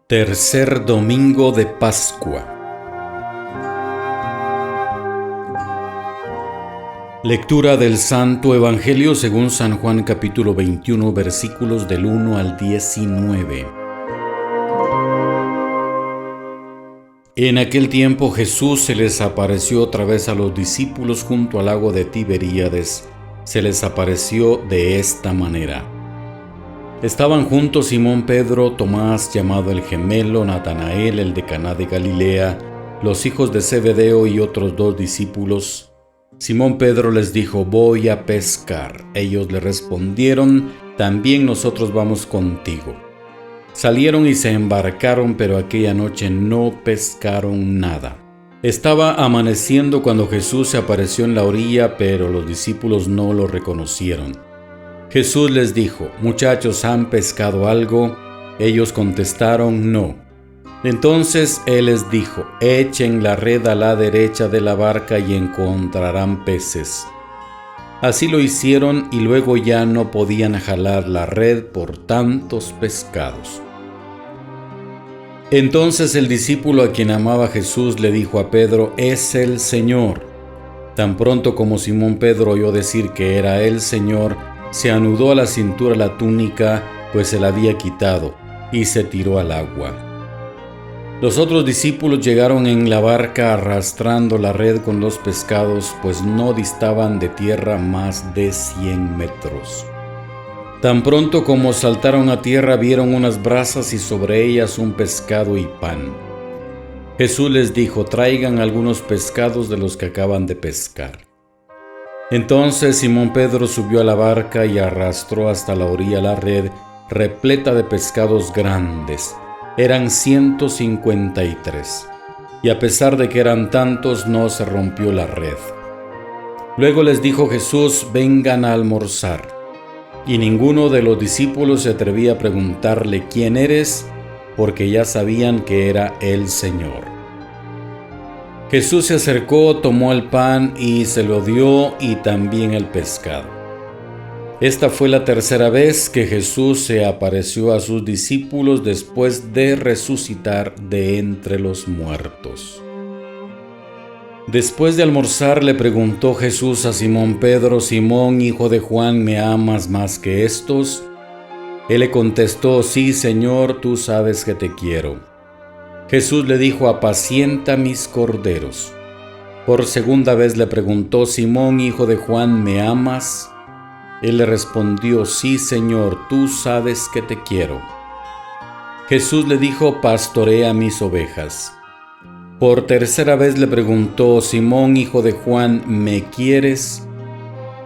Tercer domingo de Pascua. Lectura del Santo Evangelio según San Juan capítulo 21 versículos del 1 al 19. En aquel tiempo Jesús se les apareció otra vez a los discípulos junto al lago de Tiberíades. Se les apareció de esta manera. Estaban juntos Simón Pedro, Tomás llamado el gemelo, Natanael el de Caná de Galilea, los hijos de Zebedeo y otros 2 discípulos. Simón Pedro les dijo: voy a pescar. Ellos le respondieron: también nosotros vamos contigo. Salieron y se embarcaron, pero aquella noche no pescaron nada. Estaba amaneciendo cuando Jesús se apareció en la orilla, pero los discípulos no lo reconocieron. Jesús les dijo: muchachos, ¿han pescado algo? Ellos contestaron: no. Entonces Él les dijo: echen la red a la derecha de la barca y encontrarán peces. Así lo hicieron y luego ya no podían jalar la red por tantos pescados. Entonces el discípulo a quien amaba Jesús le dijo a Pedro: es el Señor. Tan pronto como Simón Pedro oyó decir que era el Señor, se anudó a la cintura la túnica, pues se la había quitado, y se tiró al agua. Los otros discípulos llegaron en la barca arrastrando la red con los pescados, pues no distaban de tierra más de 100 metros. Tan pronto como saltaron a tierra, vieron unas brasas y sobre ellas un pescado y pan. Jesús les dijo: traigan algunos pescados de los que acaban de pescar. Entonces Simón Pedro subió a la barca y arrastró hasta la orilla la red repleta de pescados grandes. Eran 153, y a pesar de que eran tantos, no se rompió la red. Luego les dijo Jesús: vengan a almorzar. Y ninguno de los discípulos se atrevía a preguntarle: ¿quién eres?, porque ya sabían que era el Señor. Jesús se acercó, tomó el pan y se lo dio, y también el pescado. Esta fue la tercera vez que Jesús se apareció a sus discípulos después de resucitar de entre los muertos. Después de almorzar le preguntó Jesús a Simón Pedro: Simón, hijo de Juan, ¿me amas más que estos? Él le contestó: sí, Señor, tú sabes que te quiero. Jesús le dijo: apacienta mis corderos. Por segunda vez le preguntó: Simón, hijo de Juan, ¿me amas? Él le respondió: sí, Señor, tú sabes que te quiero. Jesús le dijo: pastorea mis ovejas. Por tercera vez le preguntó: Simón, hijo de Juan, ¿me quieres?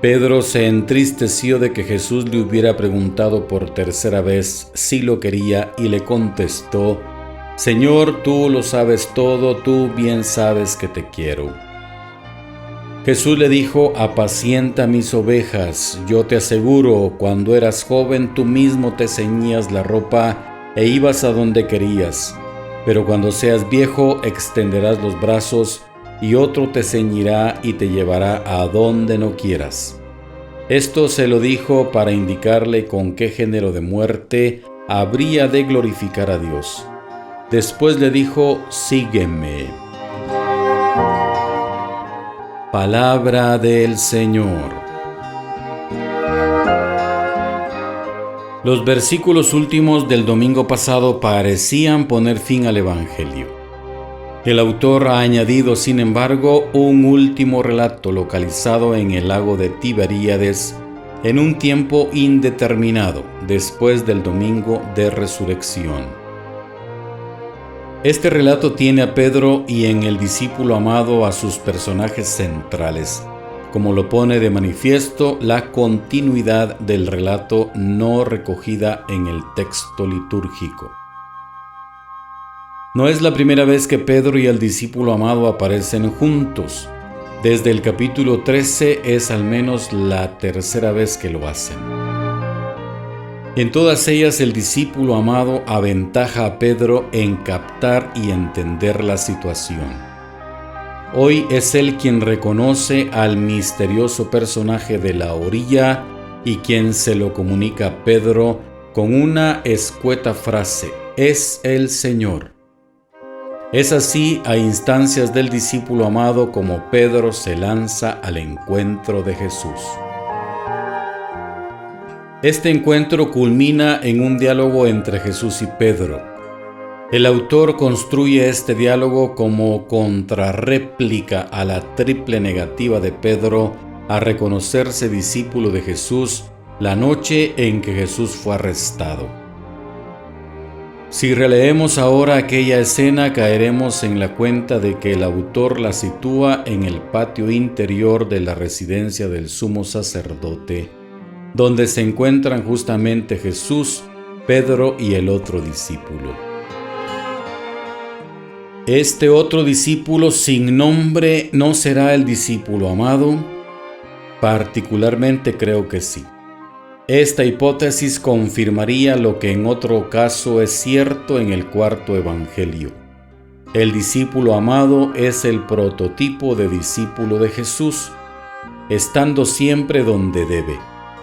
Pedro se entristeció de que Jesús le hubiera preguntado por tercera vez si lo quería, y le contestó: Señor, tú lo sabes todo, tú bien sabes que te quiero. Jesús le dijo: apacienta mis ovejas. Yo te aseguro, cuando eras joven tú mismo te ceñías la ropa e ibas a donde querías. Pero cuando seas viejo extenderás los brazos y otro te ceñirá y te llevará a donde no quieras. Esto se lo dijo para indicarle con qué género de muerte habría de glorificar a Dios. Después le dijo: sígueme. Palabra del Señor. Los versículos últimos del domingo pasado parecían poner fin al Evangelio. El autor ha añadido, sin embargo, un último relato localizado en el lago de Tiberíades en un tiempo indeterminado, después del domingo de resurrección. Este relato tiene a Pedro y en el discípulo amado a sus personajes centrales, como lo pone de manifiesto la continuidad del relato no recogida en el texto litúrgico. No es la primera vez que Pedro y el discípulo amado aparecen juntos. Desde el capítulo 13 es al menos la tercera vez que lo hacen. En todas ellas el discípulo amado aventaja a Pedro en captar y entender la situación. Hoy es él quien reconoce al misterioso personaje de la orilla y quien se lo comunica a Pedro con una escueta frase: «Es el Señor». Es así, a instancias del discípulo amado, como Pedro se lanza al encuentro de Jesús. Este encuentro culmina en un diálogo entre Jesús y Pedro. El autor construye este diálogo como contrarréplica a la triple negativa de Pedro a reconocerse discípulo de Jesús la noche en que Jesús fue arrestado. Si releemos ahora aquella escena, caeremos en la cuenta de que el autor la sitúa en el patio interior de la residencia del sumo sacerdote, donde se encuentran justamente Jesús, Pedro y el otro discípulo. ¿Este otro discípulo sin nombre no será el discípulo amado? Particularmente creo que sí. Esta hipótesis confirmaría lo que en otro caso es cierto en el cuarto evangelio. El discípulo amado es el prototipo de discípulo de Jesús, estando siempre donde debe.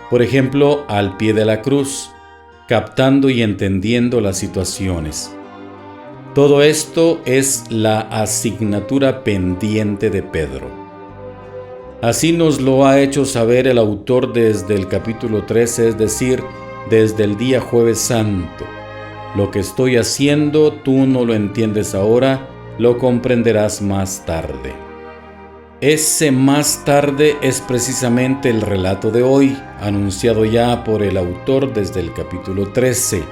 Por ejemplo, al pie de la cruz, captando y entendiendo las situaciones. Todo esto es la asignatura pendiente de Pedro. Así nos lo ha hecho saber el autor desde el capítulo 13, es decir, desde el día Jueves Santo. Lo que estoy haciendo tú no lo entiendes ahora, lo comprenderás más tarde. Ese más tarde es precisamente el relato de hoy, anunciado ya por el autor desde el capítulo 13.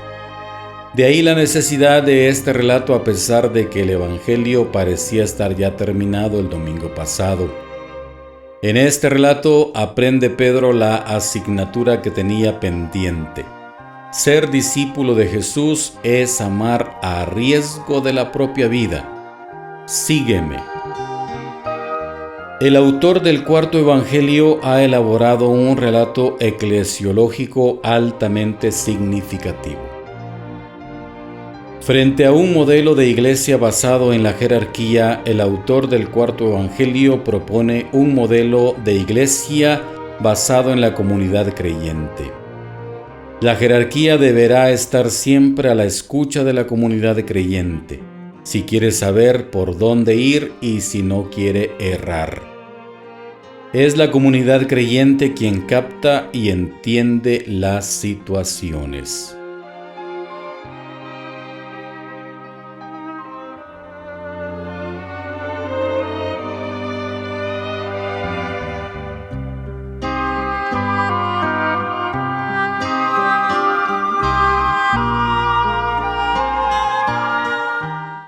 De ahí la necesidad de este relato a pesar de que el evangelio parecía estar ya terminado el domingo pasado. En este relato aprende Pedro la asignatura que tenía pendiente. Ser discípulo de Jesús es amar a riesgo de la propia vida. Sígueme. El autor del cuarto evangelio ha elaborado un relato eclesiológico altamente significativo. Frente a un modelo de iglesia basado en la jerarquía, el autor del cuarto evangelio propone un modelo de iglesia basado en la comunidad creyente. La jerarquía deberá estar siempre a la escucha de la comunidad creyente, si quiere saber por dónde ir y si no quiere errar. Es la comunidad creyente quien capta y entiende las situaciones.